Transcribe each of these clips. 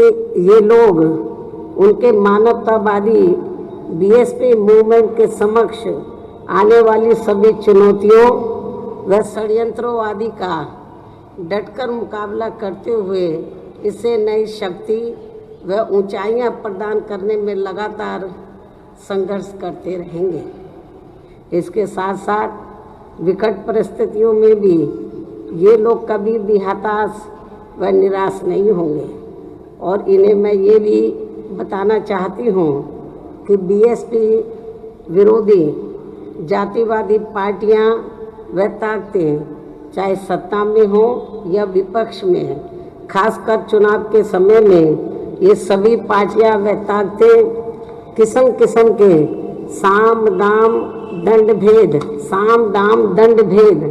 ये लोग उनके मानवतावादी बीएसपी मूवमेंट के समक्ष आने वाली सभी चुनौतियों व षड्यंत्रों का डटकर मुकाबला करते हुए इसे नई शक्ति व ऊंचाइयां प्रदान करने में लगातार संघर्ष करते रहेंगे। इसके साथ साथ विकट परिस्थितियों में भी ये लोग कभी भी हताश व निराश नहीं होंगे। और इन्हें मैं ये भी बताना चाहती हूँ कि बीएसपी विरोधी जातिवादी पार्टियाँ व ताकतें चाहे सत्ता में हो या विपक्ष में, खासकर चुनाव के समय में ये सभी पार्टियां व ताकतें किस्म किस्म के साम दाम दंड भेद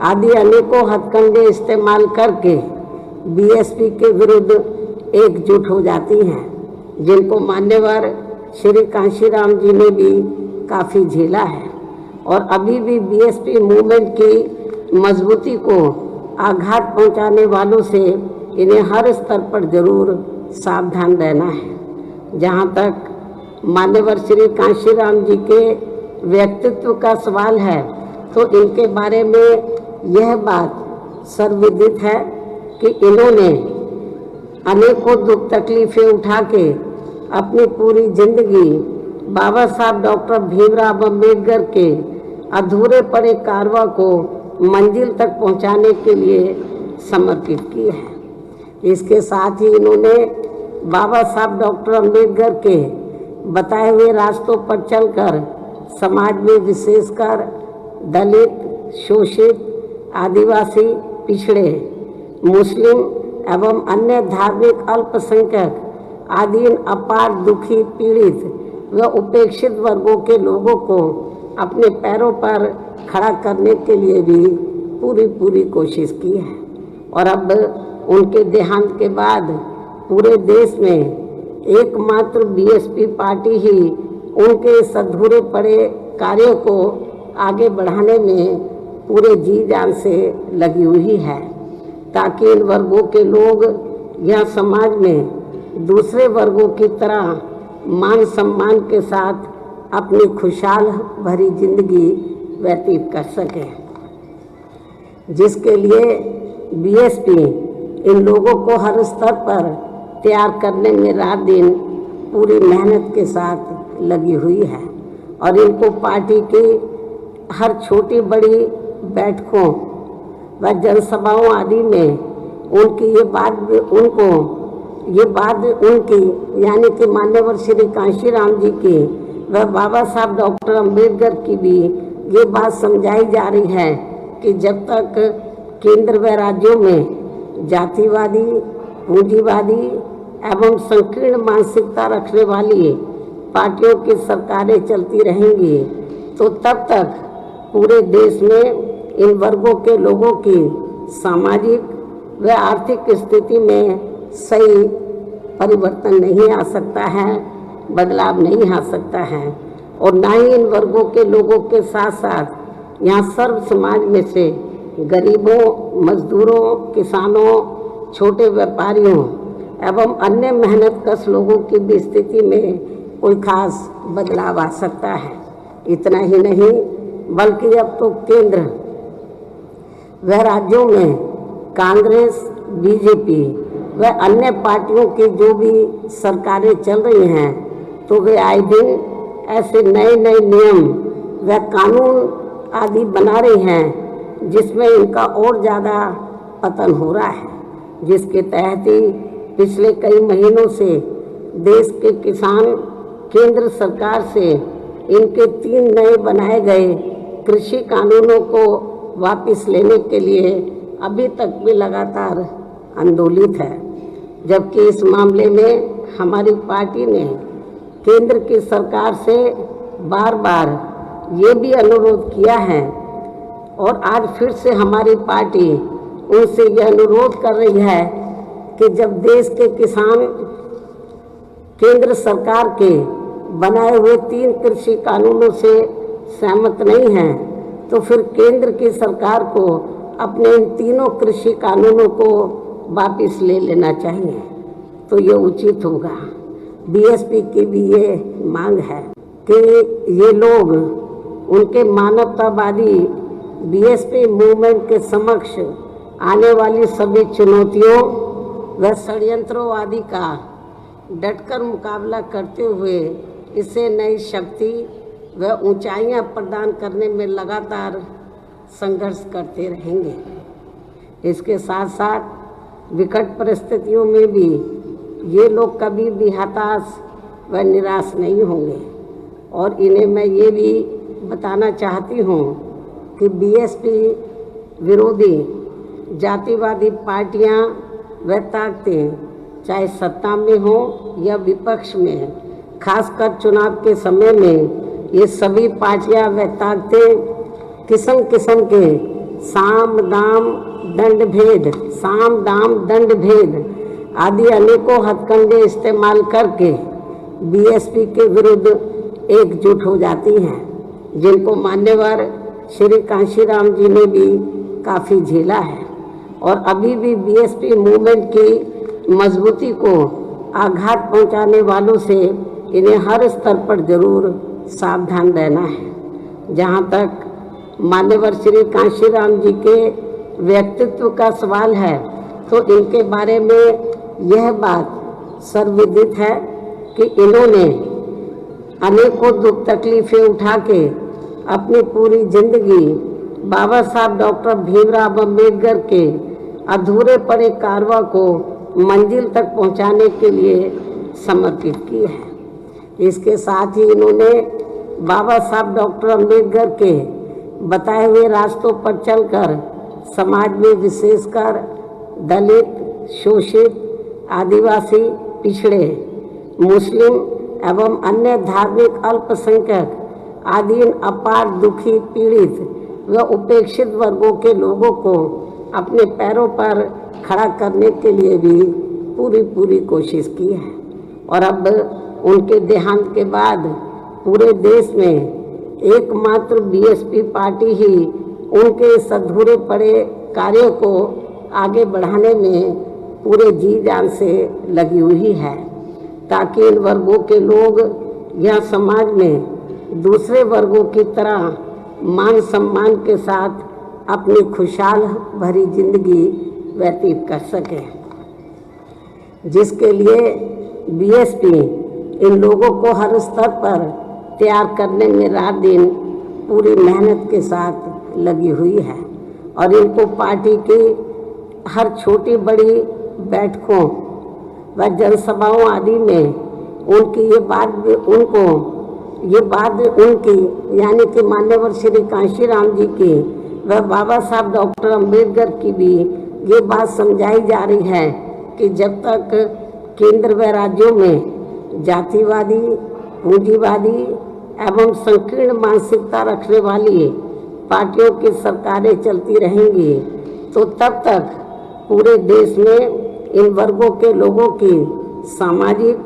आदि अनेकों हथकंडे इस्तेमाल करके बीएसपी के विरुद्ध एकजुट हो जाती हैं, जिनको मान्यवर श्री कांशीराम जी ने भी काफ़ी झेला है। और अभी भी बीएसपी मूवमेंट की मजबूती को आघात पहुंचाने वालों से इन्हें हर स्तर पर जरूर सावधान रहना है। जहां तक मान्यवर श्री कांशीराम जी के व्यक्तित्व का सवाल है, तो इनके बारे में यह बात सर्वविदित है कि इन्होंने अनेकों दुख तकलीफें उठा के अपनी पूरी जिंदगी बाबा साहब डॉक्टर भीमराव अम्बेडकर के अधूरे पड़े कारवा को मंजिल तक पहुंचाने के लिए समर्पित की है। इसके साथ ही इन्होंने बाबा साहब डॉक्टर अम्बेडकर के बताए हुए रास्तों पर चलकर समाज में विशेषकर दलित, शोषित, आदिवासी, पिछड़े, मुस्लिम एवं अन्य धार्मिक अल्पसंख्यक आदि अपार दुखी, पीड़ित व उपेक्षित वर्गों के लोगों को अपने पैरों पर खड़ा करने के लिए भी पूरी कोशिश की है। और अब उनके देहांत के बाद पूरे देश में एकमात्र बीएसपी पार्टी ही उनके इस अधूरे पड़े कार्यों को आगे बढ़ाने में पूरे जी जान से लगी हुई है, ताकि इन वर्गों के लोग यह समाज में दूसरे वर्गों की तरह मान सम्मान के साथ अपनी खुशहाल भरी जिंदगी व्यतीत कर सके, जिसके लिए बीएसपी इन लोगों को हर स्तर पर तैयार करने में रात दिन पूरी मेहनत के साथ लगी हुई है। और इनको पार्टी की हर छोटी बड़ी बैठकों व जनसभाओं आदि में उनकी ये बात उनकी यानी कि मान्यवर श्री कांशीराम जी की व बाबा साहब डॉक्टर अम्बेडकर की भी ये बात समझाई जा रही है कि जब तक केंद्र व राज्यों में जातिवादी, पूंजीवादी एवं संकीर्ण मानसिकता रखने वाली पार्टियों की सरकारें चलती रहेंगी, तो तब तक पूरे देश में इन वर्गों के लोगों की सामाजिक व आर्थिक स्थिति में सही परिवर्तन नहीं आ सकता है, बदलाव नहीं आ सकता है। और ना ही इन वर्गों के लोगों के साथ साथ यहाँ सर्व समाज में से गरीबों, मजदूरों, किसानों, छोटे व्यापारियों एवं अन्य मेहनतकश लोगों की भी स्थिति में कोई खास बदलाव आ सकता है। इतना ही नहीं बल्कि अब तो केंद्र व राज्यों में कांग्रेस, बीजेपी व अन्य पार्टियों की जो भी सरकारें चल रही हैं, तो वे आए दिन ऐसे नए नियम व कानून आदि बना रही हैं जिसमें इनका और ज़्यादा पतन हो रहा है, जिसके तहत ही पिछले कई महीनों से देश के किसान केंद्र सरकार से इनके 3 नए बनाए गए कृषि कानूनों को वापस लेने के लिए अभी तक भी लगातार आंदोलित है। जबकि इस मामले में हमारी पार्टी ने केंद्र की सरकार से बार बार ये भी अनुरोध किया है और आज फिर से हमारी पार्टी उनसे यह अनुरोध कर रही है कि जब देश के किसान केंद्र सरकार के बनाए हुए 3 कृषि कानूनों से सहमत नहीं हैं, तो फिर केंद्र की सरकार को अपने इन तीनों कृषि कानूनों को वापस ले लेना चाहिए, तो ये उचित होगा। बीएसपी की भी ये मांग है कि ये लोग उनके मानवतावादी बीएसपी मूवमेंट के समक्ष आने वाली सभी चुनौतियों व षड्यंत्रों आदि का डटकर मुकाबला करते हुए इसे नई शक्ति व ऊंचाइयां प्रदान करने में लगातार संघर्ष करते रहेंगे। इसके साथ साथ विकट परिस्थितियों में भी ये लोग कभी भी हताश व निराश नहीं होंगे। और इन्हें मैं ये भी बताना चाहती हूँ कि बीएसपी विरोधी जातिवादी पार्टियां व ताकतें चाहे सत्ता में हो या विपक्ष में, खासकर चुनाव के समय में ये सभी पार्टियां व ताकतें किस्म किस्म के साम दाम दंड भेद आदि अनेकों हथकंडे इस्तेमाल करके बीएसपी के विरुद्ध एकजुट हो जाती हैं, जिनको मान्यवर श्री कांशीराम जी ने भी काफ़ी झेला है। और अभी भी बीएसपी मूवमेंट की मजबूती को आघात पहुंचाने वालों से इन्हें हर स्तर पर जरूर सावधान रहना है। जहां तक मान्यवर श्री कांशीराम जी के व्यक्तित्व का सवाल है तो इनके बारे में यह बात सर्वविदित है कि इन्होंने अनेकों दुख तकलीफें उठा के अपनी पूरी जिंदगी बाबा साहब डॉक्टर भीमराव अम्बेडकर के अधूरे पड़े कारवा को मंजिल तक पहुंचाने के लिए समर्पित की है। इसके साथ ही इन्होंने बाबा साहब डॉक्टर अम्बेडकर के बताए हुए रास्तों पर चलकर समाज में विशेषकर दलित, शोषित, आदिवासी, पिछड़े, मुस्लिम एवं अन्य धार्मिक अल्पसंख्यक आदि अपार दुखी, पीड़ित व उपेक्षित वर्गों के लोगों को अपने पैरों पर खड़ा करने के लिए भी पूरी कोशिश की है। और अब उनके देहांत के बाद पूरे देश में एकमात्र बीएसपी पार्टी ही उनके इस अधूरे पड़े कार्यों को आगे बढ़ाने में पूरे जी जान से लगी हुई है, ताकि इन वर्गों के लोग यह समाज में दूसरे वर्गों की तरह मान सम्मान के साथ अपनी खुशहाल भरी जिंदगी व्यतीत कर सके, जिसके लिए बीएसपी इन लोगों को हर स्तर पर तैयार करने में रात दिन पूरी मेहनत के साथ लगी हुई है। और इनको पार्टी की हर छोटी बड़ी बैठकों व जनसभाओं आदि में उनकी ये बात उनकी यानी कि मान्यवर श्री कांशीराम जी की व बाबा साहब डॉक्टर अम्बेडकर की भी ये बात समझाई जा रही है कि जब तक केंद्र व राज्यों में जातिवादी, पूंजीवादी एवं संकीर्ण मानसिकता रखने वाली पार्टियों की सरकारें चलती रहेंगी तो तब तक पूरे देश में इन वर्गों के लोगों की सामाजिक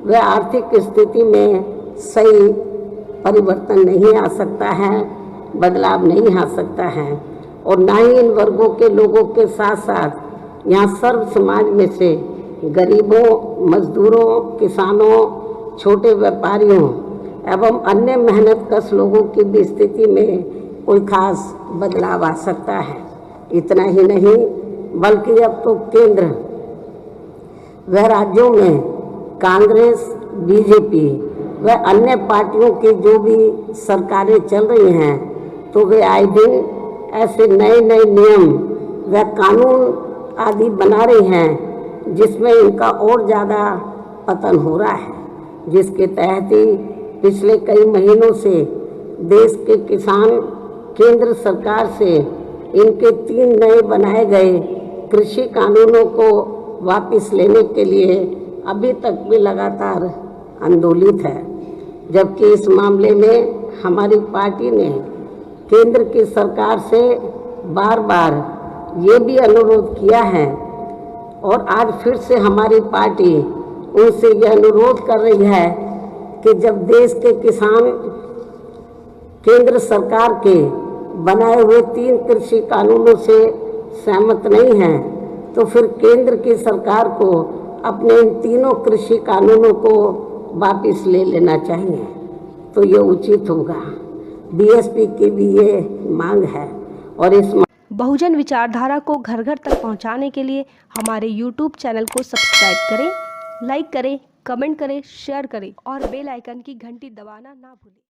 व आर्थिक स्थिति में सही परिवर्तन नहीं आ सकता है, बदलाव नहीं आ सकता है। और ना ही इन वर्गों के लोगों के साथ साथ यहाँ सर्व समाज में से गरीबों, मजदूरों, किसानों, छोटे व्यापारियों एवं अन्य मेहनतकश लोगों की भी स्थिति में कोई खास बदलाव आ सकता है। इतना ही नहीं बल्कि अब तो केंद्र व राज्यों में कांग्रेस, बीजेपी व अन्य पार्टियों की जो भी सरकारें चल रही हैं तो वे आए दिन ऐसे नए नियम व कानून आदि बना रही हैं जिसमें इनका और ज़्यादा पतन हो रहा है, जिसके तहत ही पिछले कई महीनों से देश के किसान केंद्र सरकार से इनके 3 नए बनाए गए कृषि कानूनों को वापस लेने के लिए अभी तक भी लगातार आंदोलित है। जबकि इस मामले में हमारी पार्टी ने केंद्र की सरकार से बार बार ये भी अनुरोध किया है और आज फिर से हमारी पार्टी उनसे यह अनुरोध कर रही है कि जब देश के किसान केंद्र सरकार के बनाए हुए 3 कृषि कानूनों से सहमत नहीं हैं तो फिर केंद्र की सरकार को अपने इन तीनों कृषि कानूनों को वापस ले लेना चाहिए, तो ये उचित होगा। बीएसपी की भी ये मांग है। और इस बहुजन विचारधारा को घर घर तक पहुंचाने के लिए हमारे YouTube चैनल को सब्सक्राइब करें, लाइक करें, कमेंट करें, शेयर करें और बेल आइकन की घंटी दबाना ना भूलें।